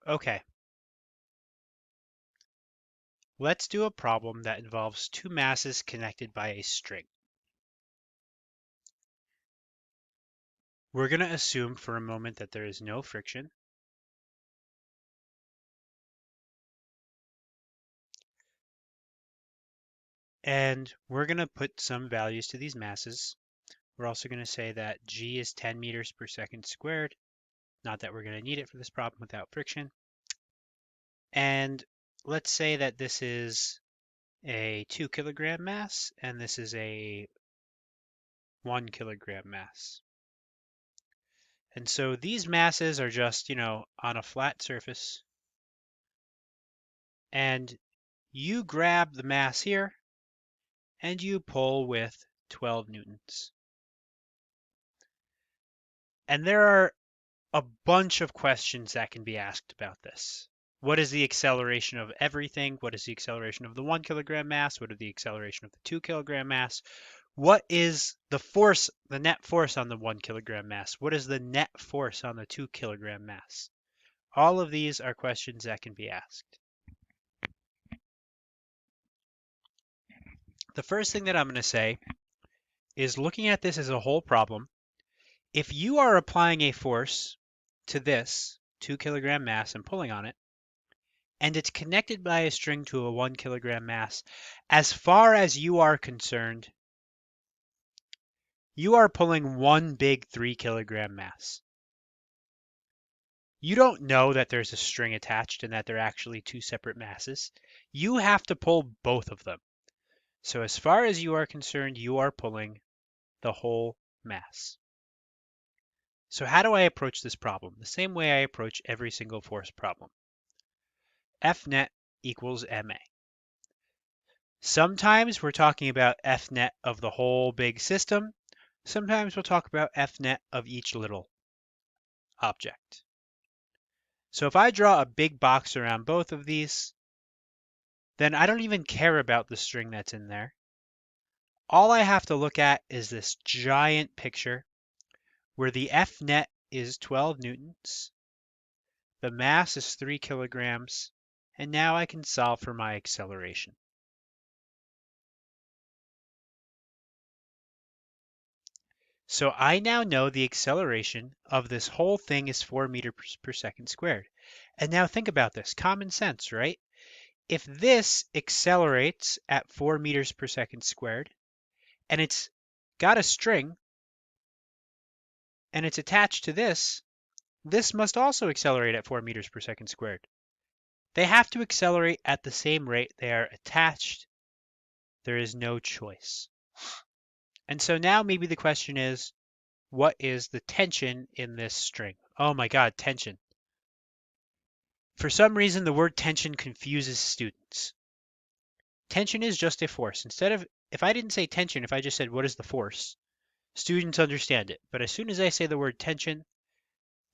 Okay, let's do a problem that involves two masses connected by a string. We're going to assume for a moment that there is no friction. And we're going to put some values to these masses. We're also going to say that g is 10 meters per second squared. Not that we're going to need it for this problem without friction. And let's say that this is a 2 kilogram mass and this is a 1 kilogram mass. And so these masses are just, on a flat surface. And you grab the mass here and you pull with 12 newtons. And there are a bunch of questions that can be asked about this. What is the acceleration of everything? What is the acceleration of the 1 kilogram mass? What is the acceleration of the 2 kilogram mass? What is the force, the net force on the 1 kilogram mass? What is the net force on the 2 kilogram mass? All of these are questions that can be asked. The first thing that I'm going to say is looking at this as a whole problem. If you are applying a force to this 2 kilogram mass and pulling on it, and it's connected by a string to a 1 kilogram mass, as far as you are concerned, you are pulling one big 3 kilogram mass. You don't know that there's a string attached and that they're actually two separate masses. You have to pull both of them. So as far as you are concerned, you are pulling the whole mass. So how do I approach this problem? The same way I approach every single force problem. F net equals ma. Sometimes we're talking about F net of the whole big system. Sometimes we'll talk about F net of each little object. So if I draw a big box around both of these, then I don't even care about the string that's in there. All I have to look at is this giant picture where the F net is 12 newtons, the mass is 3 kilograms, and now I can solve for my acceleration. So I now know the acceleration of this whole thing is 4 meters per second squared. And now think about this, common sense, right? If this accelerates at 4 meters per second squared, and it's got a string, and it's attached to this must also accelerate at 4 meters per second squared. They have to accelerate at the same rate they are attached. There is no choice. And so now maybe the question is, what is the tension in this string? Oh my God, tension. For some reason, the word tension confuses students. Tension is just a force. If I didn't say tension, if I just said, what is the force? Students understand it. But as soon as I say the word tension,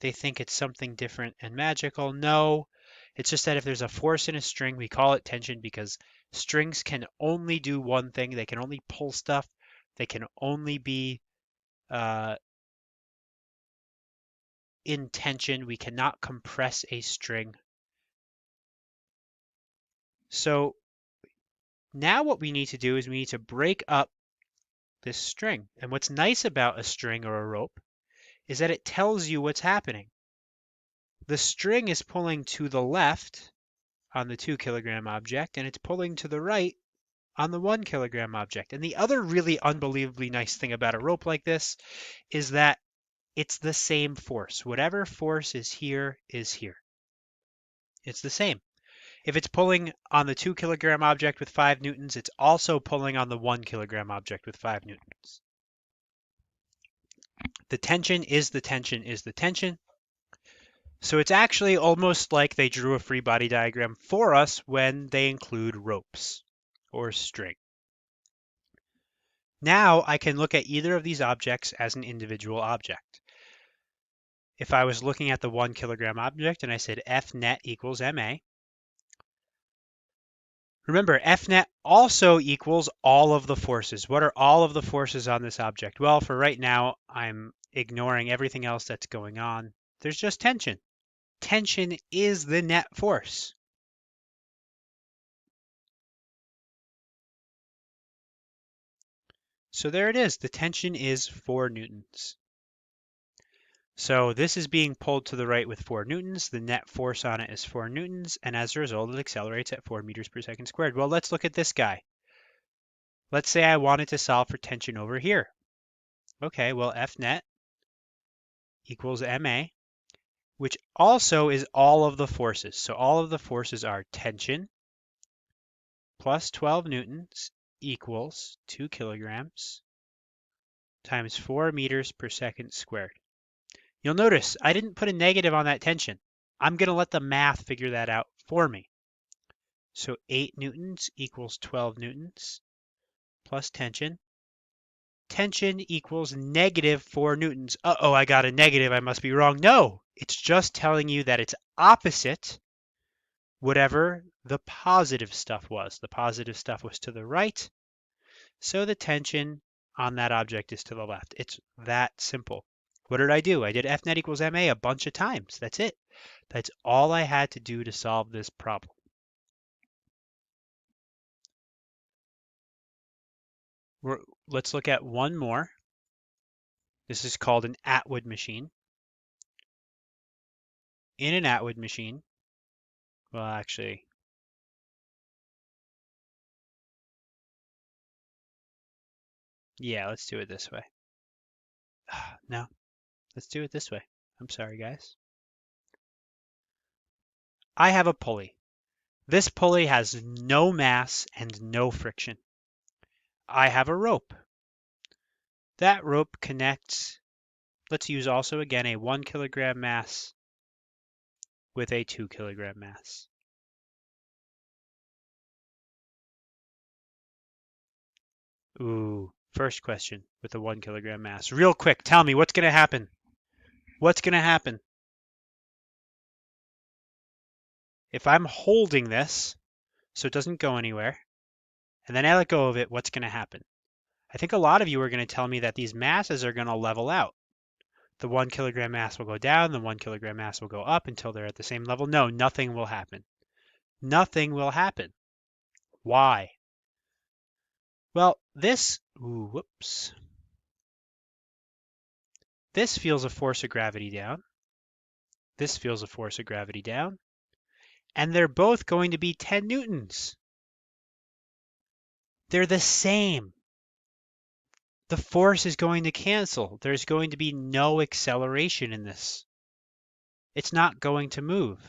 they think it's something different and magical. No, it's just that if there's a force in a string, we call it tension because strings can only do one thing. They can only pull stuff. They can only be in tension. We cannot compress a string. So now what we need to do is we need to break up this string. And what's nice about a string or a rope is that it tells you what's happening. The string is pulling to the left on the 2 kilogram object, and it's pulling to the right on the 1 kilogram object. And the other really unbelievably nice thing about a rope like this is that it's the same force. Whatever force is here is here. It's the same. If it's pulling on the 2 kilogram object with 5 newtons, it's also pulling on the 1 kilogram object with 5 newtons. The tension is the tension is the tension. So it's actually almost like they drew a free body diagram for us when they include ropes or string. Now I can look at either of these objects as an individual object. If I was looking at the 1 kilogram object and I said F net equals ma, remember F net also equals all of the forces. What are all of the forces on this object? Well, for right now, I'm ignoring everything else that's going on. There's just tension. tension is the net force. So there it is. The tension is 4 newtons. So this is being pulled to the right with 4 newtons. The net force on it is 4 newtons. And as a result, it accelerates at 4 meters per second squared. Well, let's look at this guy. Let's say I wanted to solve for tension over here. Okay, well, F net equals ma, which also is all of the forces. So all of the forces are tension plus 12 newtons equals 2 kilograms times 4 meters per second squared. You'll notice I didn't put a negative on that tension. I'm going to let the math figure that out for me. So 8 newtons equals 12 newtons plus tension. Tension equals negative 4 newtons. Uh-oh, I got a negative. I must be wrong. No, it's just telling you that it's opposite whatever the positive stuff was. The positive stuff was to the right, so the tension on that object is to the left. It's that simple. What did I do? I did F net equals ma a bunch of times. That's it. That's all I had to do to solve this problem. Let's look at one more. This is called an Atwood machine. In an Atwood machine, well, actually, yeah, let's do it this way. No, let's do it this way. I'm sorry, guys. I have a pulley. This pulley has no mass and no friction. I have a rope. That rope connects, let's use also again a 1 kilogram mass with a 2 kilogram mass. Ooh, first question with a 1 kilogram mass. Real quick, tell me what's going to happen? What's going to happen? If I'm holding this so it doesn't go anywhere, and then I let go of it, what's going to happen? I think a lot of you are going to tell me that these masses are going to level out. The 1 kilogram mass will go down, the 1 kilogram mass will go up until they're at the same level. No, nothing will happen. Nothing will happen. Why? Well, this feels a force of gravity down. This feels a force of gravity down. And they're both going to be 10 newtons. They're the same. The force is going to cancel. There's going to be no acceleration in this. It's not going to move.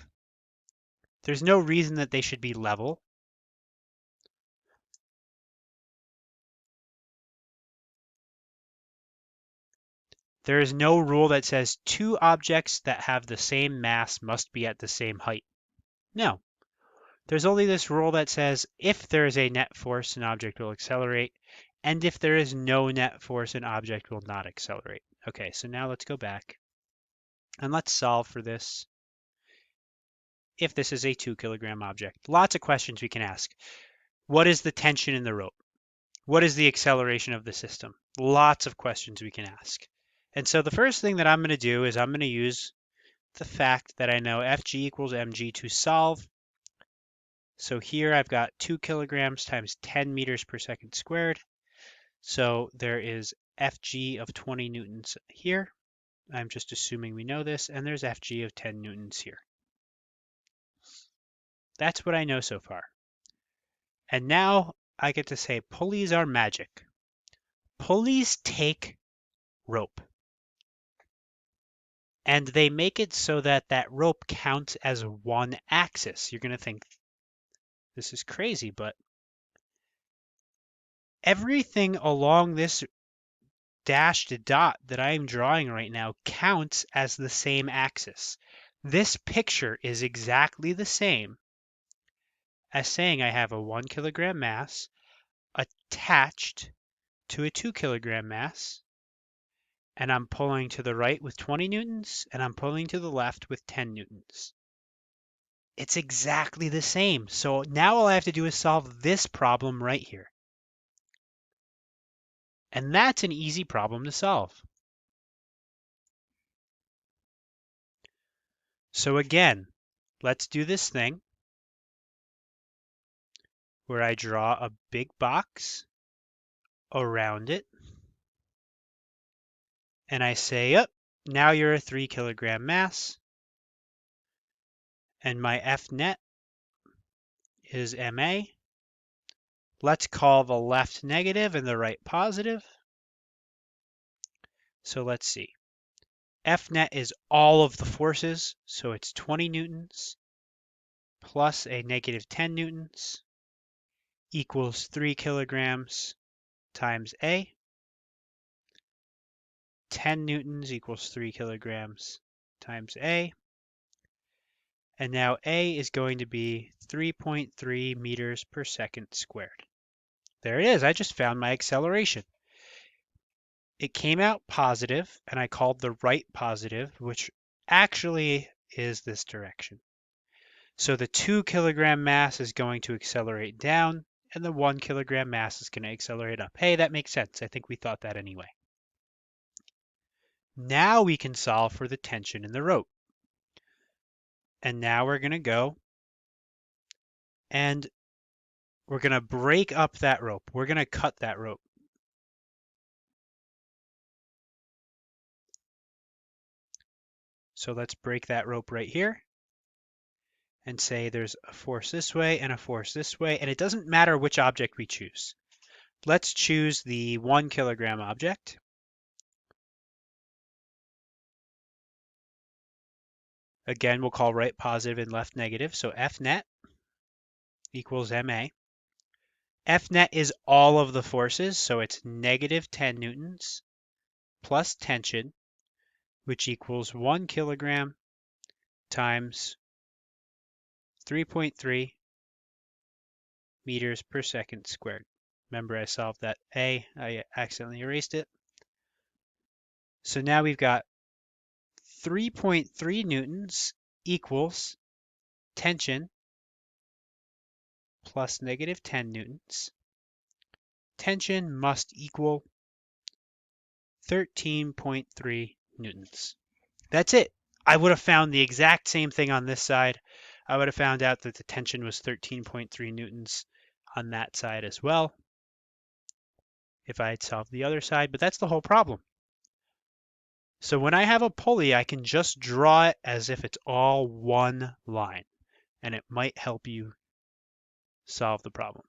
There's no reason that they should be level. There is no rule that says 2 objects that have the same mass must be at the same height. No. There's only this rule that says if there is a net force, an object will accelerate, and if there is no net force, an object will not accelerate. Okay, so now let's go back and let's solve for this. If this is a 2 kilogram object, lots of questions we can ask. What is the tension in the rope? What is the acceleration of the system? Lots of questions we can ask. And so the first thing that I'm going to do is I'm going to use the fact that I know Fg equals mg to solve. So here I've got 2 kilograms times 10 meters per second squared. So there is Fg of 20 newtons here. I'm just assuming we know this. And there's Fg of 10 newtons here. That's what I know so far. And now I get to say pulleys are magic. Pulleys take rope. And they make it so that that rope counts as one axis. You're going to think this is crazy, but everything along this dashed dot that I'm drawing right now counts as the same axis. This picture is exactly the same as saying I have a 1 kilogram mass attached to a 2 kilogram mass, and I'm pulling to the right with 20 newtons, and I'm pulling to the left with 10 newtons. It's exactly the same. So now all I have to do is solve this problem right here. And that's an easy problem to solve. So again, let's do this thing where I draw a big box around it, and I say, oh, now you're a 3 kilogram mass, and my F net is MA. Let's call the left negative and the right positive. So let's see. F net is all of the forces, so it's 20 newtons plus a negative 10 newtons equals 3 kilograms times A. 10 newtons equals 3 kilograms times A. And now A is going to be 3.3 meters per second squared. There it is. I just found my acceleration. It came out positive, and I called the right positive, which actually is this direction. So the 2 kilogram mass is going to accelerate down, and the 1 kilogram mass is going to accelerate up. Hey, that makes sense. I think we thought that anyway. Now we can solve for the tension in the rope. And now we're going to go and we're going to break up that rope. We're going to cut that rope. So let's break that rope right here and say there's a force this way and a force this way, and it doesn't matter which object we choose. Let's choose the 1 kilogram object. Again, we'll call right positive and left negative, so F net equals MA. F net is all of the forces, so it's negative 10 newtons plus tension, which equals 1 kilogram times 3.3 meters per second squared. Remember, I solved that A. I accidentally erased it. So now we've got 3.3 newtons equals tension plus negative 10 newtons. Tension must equal 13.3 newtons. That's it. I would have found the exact same thing on this side. I would have found out that the tension was 13.3 newtons on that side as well if I had solved the other side, but that's the whole problem. So when I have a pulley, I can just draw it as if it's all one line, and it might help you solve the problem.